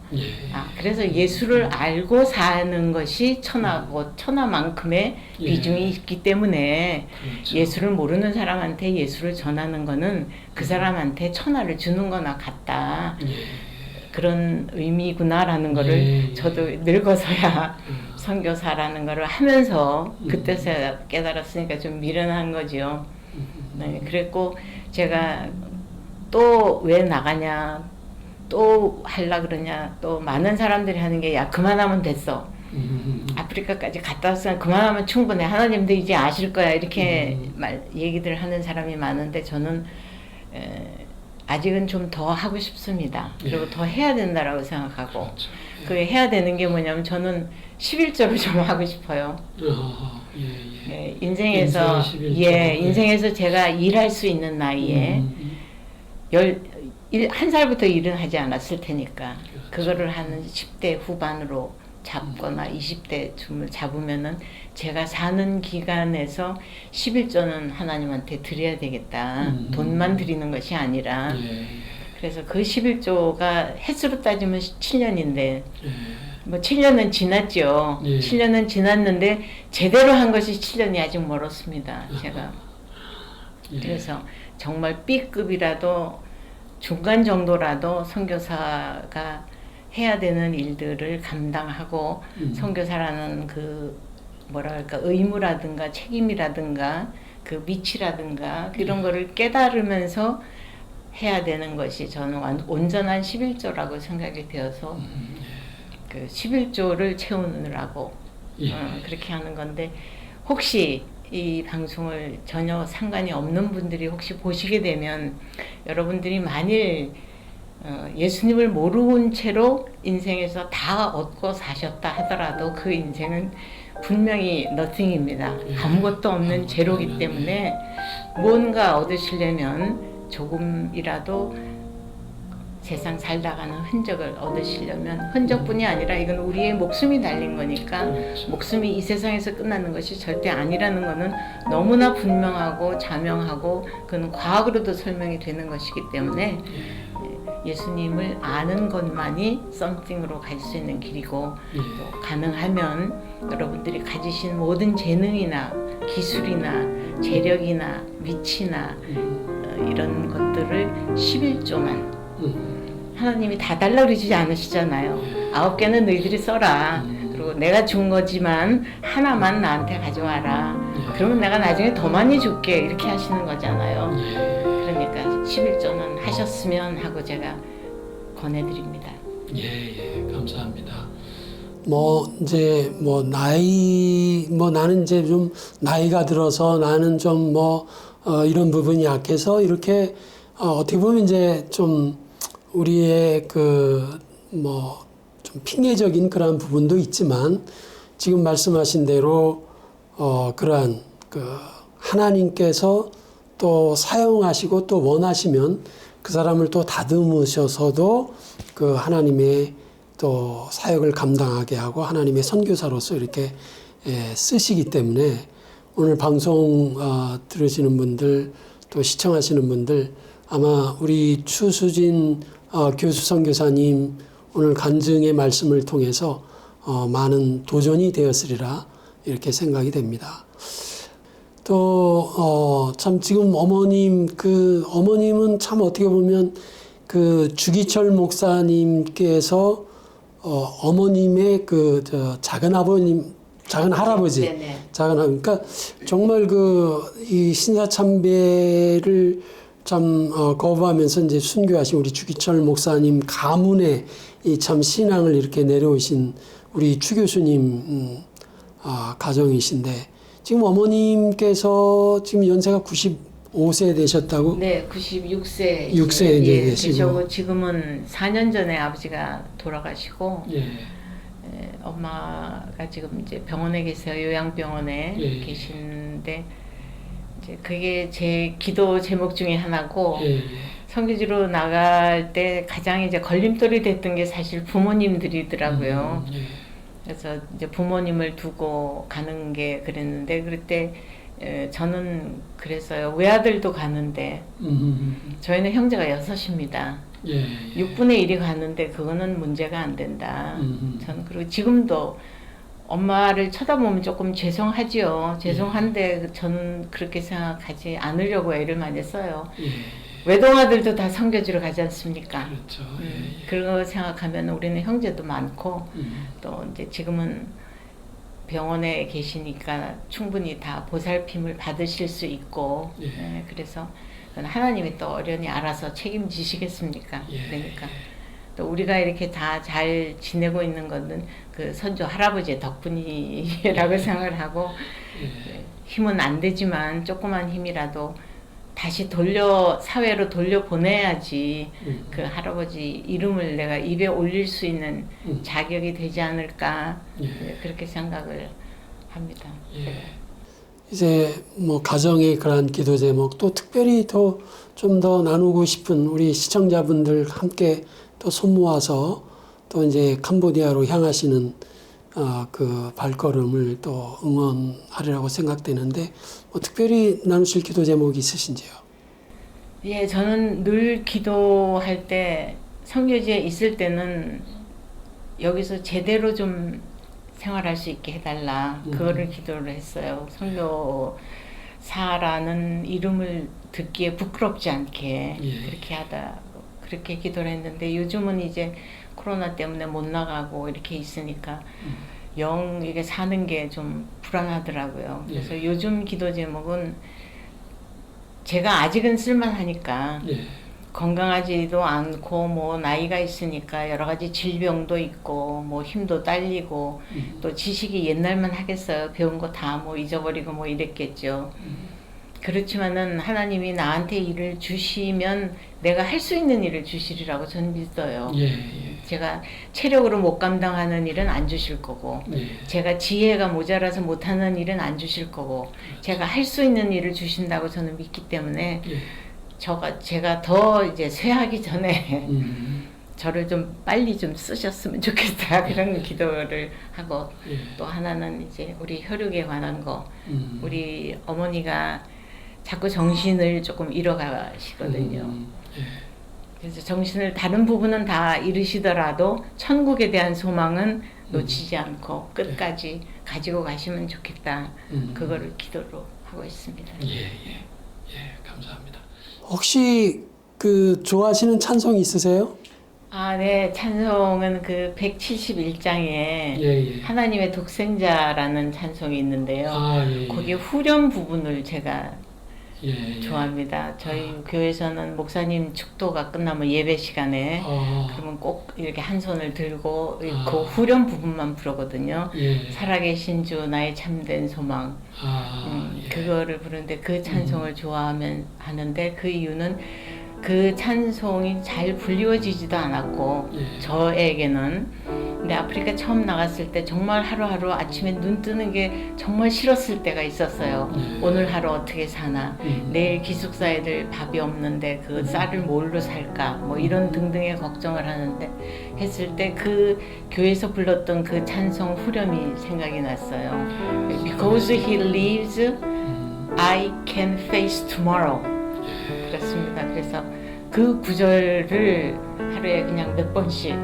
그래서 예수를 알고 사는 것이 천하고 천하만큼의 비중이 있기 때문에 예수를 모르는 사람한테 예수를 전하는 거는 그 사람한테 천하를 주는 거나 같다. 그런 의미구나라는 거를 저도 늙어서야 선교사라는 거를 하면서 그때서야 깨달았으니까 좀 미련한 거죠. 네, 그랬고 제가 또 왜 나가냐, 또 할라 그러냐, 또 많은 사람들이 하는 게 야 그만하면 됐어. 아프리카까지 갔다 왔으면 그만하면 충분해. 하나님도 이제 아실 거야. 이렇게 얘기들 하는 사람이 많은데 저는 아직은 좀 더 하고 싶습니다. 그리고 더 해야 된다라고 생각하고 그 해야 되는 게 뭐냐면 저는 11조를 좀 하고 싶어요. 인생에서 인생에서 제가 일할 수 있는 나이에 한 살부터 일은 하지 않았을 테니까 그거를 한 10대 후반으로 잡거나 20대 쯤을 잡으면은 제가 사는 기간에서 11조는 하나님한테 드려야 되겠다. 돈만 드리는 것이 아니라 그래서 그 11조가 횟수로 따지면 7년인데 뭐 7년은 지났죠. 7년은 지났는데 제대로 한 것이 7년이 아직 멀었습니다. 제가 그래서 정말 B급이라도 중간 정도라도 선교사가 해야 되는 일들을 감당하고 선교사라는 그 뭐랄까 의무라든가 책임이라든가 그 위치라든가 이런 거를 깨달으면서 해야 되는 것이 저는 온전한 11조라고 생각이 되어서 그 11조를 채우느라고 그렇게 하는 건데 혹시 이 방송을 전혀 상관이 없는 분들이 혹시 보시게 되면 여러분들이 만일 예수님을 모르는 채로 인생에서 다 얻고 사셨다 하더라도 그 인생은 분명히 nothing입니다. 아무것도 없는 제로기 때문에 뭔가 얻으시려면 조금이라도 세상 살다가는 흔적을 얻으시려면 흔적뿐이 아니라 이건 우리의 목숨이 달린 거니까 목숨이 이 세상에서 끝나는 것이 절대 아니라는 것은 너무나 분명하고 자명하고 그건 과학으로도 설명이 되는 것이기 때문에 예수님을 아는 것만이 썸띵으로 갈 수 있는 길이고 또 가능하면 여러분들이 가지신 모든 재능이나 기술이나 재력이나 위치나 이런 것들을 11조만 하나님이 다 달라고 그러지 않으시잖아요. 9개는 너희들이 써라. 그리고 내가 준 거지만 하나만 나한테 가져와라. 그러면 내가 나중에 더 많이 줄게. 이렇게 하시는 거잖아요. 그러니까 11조는 하셨으면 하고 제가 권해드립니다. 감사합니다. 이제 나는 이제 좀 나이가 들어서 나는 좀 이런 부분이 약해서 이렇게 어떻게 보면 이제 좀 우리의 좀 핑계적인 그러한 부분도 있지만 지금 말씀하신 대로 그러한 하나님께서 또 사용하시고 또 원하시면 그 사람을 또 다듬으셔서도 그 하나님의 또 사역을 감당하게 하고 하나님의 선교사로서 이렇게 쓰시기 때문에 오늘 방송 들으시는 분들 또 시청하시는 분들 아마 우리 추수진 교수 선교사님 오늘 간증의 말씀을 통해서 많은 도전이 되었으리라 이렇게 생각이 됩니다. 또 참 지금 어머님은 참 어떻게 보면 주기철 목사님께서 어머님의 작은 할아버지, 그러니까 정말 이 신사참배를 참 거부하면서 이제 순교하신 우리 주기철 목사님 가문의 이 참 신앙을 이렇게 내려오신 우리 추 교수님 가정이신데 지금 어머님께서 지금 연세가 95세 되셨다고? 네, 96세. 6세 이제 되시고. 지금은 4년 전에 아버지가 돌아가시고, 엄마가 지금 이제 병원에 계세요. 요양병원에 계시는데, 이제 그게 제 기도 제목 중에 하나고, 선교지로 나갈 때 가장 이제 걸림돌이 됐던 게 사실 부모님들이더라고요. 그래서 이제 부모님을 두고 가는 게 그랬는데 그때 저는 그랬어요. 외아들도 가는데 저희는 형제가 6입니다. 6분의 1이 가는데 그거는 문제가 안 된다. 저는 그리고 지금도 엄마를 쳐다보면 조금 죄송하지요. 죄송한데 저는 그렇게 생각하지 않으려고 애를 많이 써요. 외동아들도 다 선교지로 가지 않습니까? 그렇죠. 그거 생각하면 우리는 형제도 많고 또 이제 지금은 병원에 계시니까 충분히 다 보살핌을 받으실 수 있고 그래서 하나님이 또 어련히 알아서 책임지시겠습니까? 그러니까 또 우리가 이렇게 다 잘 지내고 있는 것은 그 선조 할아버지의 덕분이라고 생각을 하고 힘은 안 되지만 조그만 힘이라도 다시 사회로 돌려보내야지 그 할아버지 이름을 내가 입에 올릴 수 있는 자격이 되지 않을까 그렇게 생각을 합니다. 이제 가정의 그러한 기도 제목 또 특별히 좀 더 나누고 싶은 우리 시청자분들 함께 또 손 모아서 또 이제 캄보디아로 향하시는 그 발걸음을 또 응원하리라고 생각되는데 특별히 나누실 기도 제목이 있으신지요? 예, 저는 늘 기도할 때 선교지에 있을 때는 여기서 제대로 좀 생활할 수 있게 해달라 그거를 기도를 했어요. 선교사라는 이름을 듣기에 부끄럽지 않게 그렇게 기도를 했는데 요즘은 이제 코로나 때문에 못 나가고 이렇게 있으니까 이게 사는 게 좀 불안하더라고요. 그래서 요즘 기도 제목은 제가 아직은 쓸만하니까 건강하지도 않고 뭐 나이가 있으니까 여러 가지 질병도 있고 뭐 힘도 딸리고 또 지식이 옛날만 하겠어요. 배운 거 다 뭐 잊어버리고 뭐 이랬겠죠. 그렇지만은 하나님이 나한테 일을 주시면 내가 할 수 있는 일을 주시리라고 저는 믿어요. 제가 체력으로 못 감당하는 일은 안 주실 거고, 제가 지혜가 모자라서 못하는 일은 안 주실 거고, 제가 할 수 있는 일을 주신다고 저는 믿기 때문에 제가 더 이제 쇠하기 전에 저를 좀 빨리 좀 쓰셨으면 좋겠다 그런 기도를 하고 또 하나는 이제 우리 혈육에 관한 거 우리 어머니가 자꾸 정신을 조금 잃어가시거든요. 그래서 정신을 다른 부분은 다 잃으시더라도 천국에 대한 소망은 놓치지 않고 끝까지 가지고 가시면 좋겠다. 그거를 기도로 하고 있습니다. 감사합니다. 혹시 그 좋아하시는 찬송 있으세요? 아, 네. 찬송은 그 171장에 하나님의 독생자라는 찬송이 있는데요. 거기 후렴 부분을 제가 좋아합니다. 저희 교회에서는 목사님 축도가 끝나면 예배 시간에 그러면 꼭 이렇게 한 손을 들고 그 후렴 부분만 부르거든요. 살아계신 주 나의 참된 소망. 그거를 부르는데 그 찬송을 좋아하면 하는데 그 이유는 그 찬송이 잘 불리워지지도 않았고 저에게는 근데 아프리카 처음 나갔을 때 정말 하루하루 아침에 눈 뜨는 게 정말 싫었을 때가 있었어요. 오늘 하루 어떻게 사나, 내일 기숙사 애들 밥이 없는데 그 쌀을 뭘로 살까, 뭐 이런 등등의 걱정을 하는데 했을 때 그 교회에서 불렀던 그 찬송 후렴이 생각이 났어요. Because he lives, I can face tomorrow. 그렇습니다. 그래서 그 구절을 하루에 그냥 몇 번씩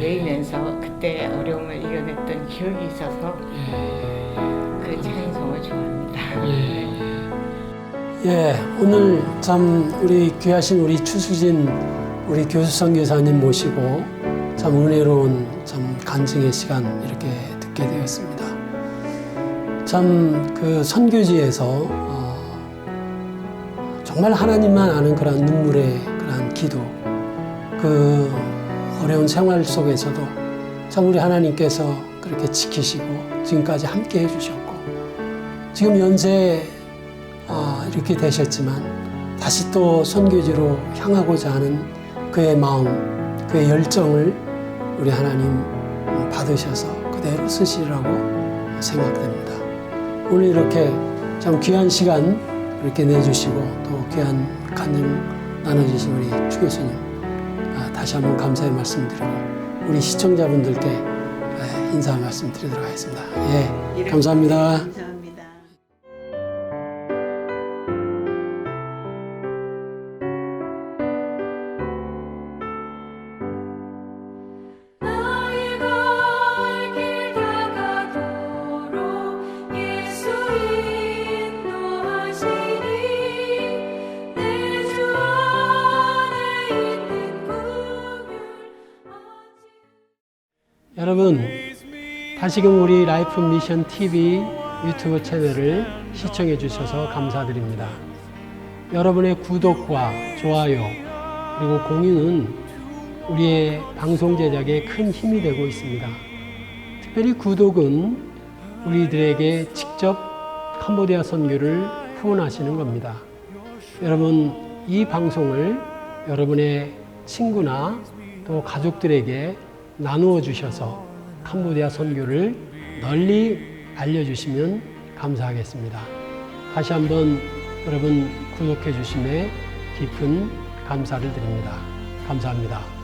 외우면서 그때 어려움을 이겨냈던 기억이 있어서 그 찬송을 좋아합니다. 오늘 참 우리 귀하신 우리 추수진 우리 교수 선교사님 모시고 참 은혜로운 참 간증의 시간 이렇게 듣게 되었습니다. 참 그 선교지에서 정말 하나님만 아는 그런 눈물의 그런 기도, 그 어려운 생활 속에서도 참 우리 하나님께서 그렇게 지키시고 지금까지 함께 해주셨고 지금 연세 이렇게 되셨지만 다시 또 선교지로 향하고자 하는 그의 마음, 그의 열정을 우리 하나님 받으셔서 그대로 쓰시리라고 생각됩니다. 오늘 이렇게 참 귀한 시간 이렇게 내주시고 또 귀한 간증 나눠주신 우리 추 교수님 다시 한번 감사의 말씀드리고 우리 시청자분들께 인사 말씀 드리도록 하겠습니다. 감사합니다. 감사합니다. 여러분, 다시금 우리 라이프 미션 TV 유튜브 채널을 시청해 주셔서 감사드립니다. 여러분의 구독과 좋아요 그리고 공유는 우리의 방송 제작에 큰 힘이 되고 있습니다. 특별히 구독은 우리들에게 직접 캄보디아 선교를 후원하시는 겁니다. 여러분, 이 방송을 여러분의 친구나 또 가족들에게 나누어 주셔서 캄보디아 선교를 널리 알려주시면 감사하겠습니다. 다시 한번 여러분 구독해 주심에 깊은 감사를 드립니다. 감사합니다.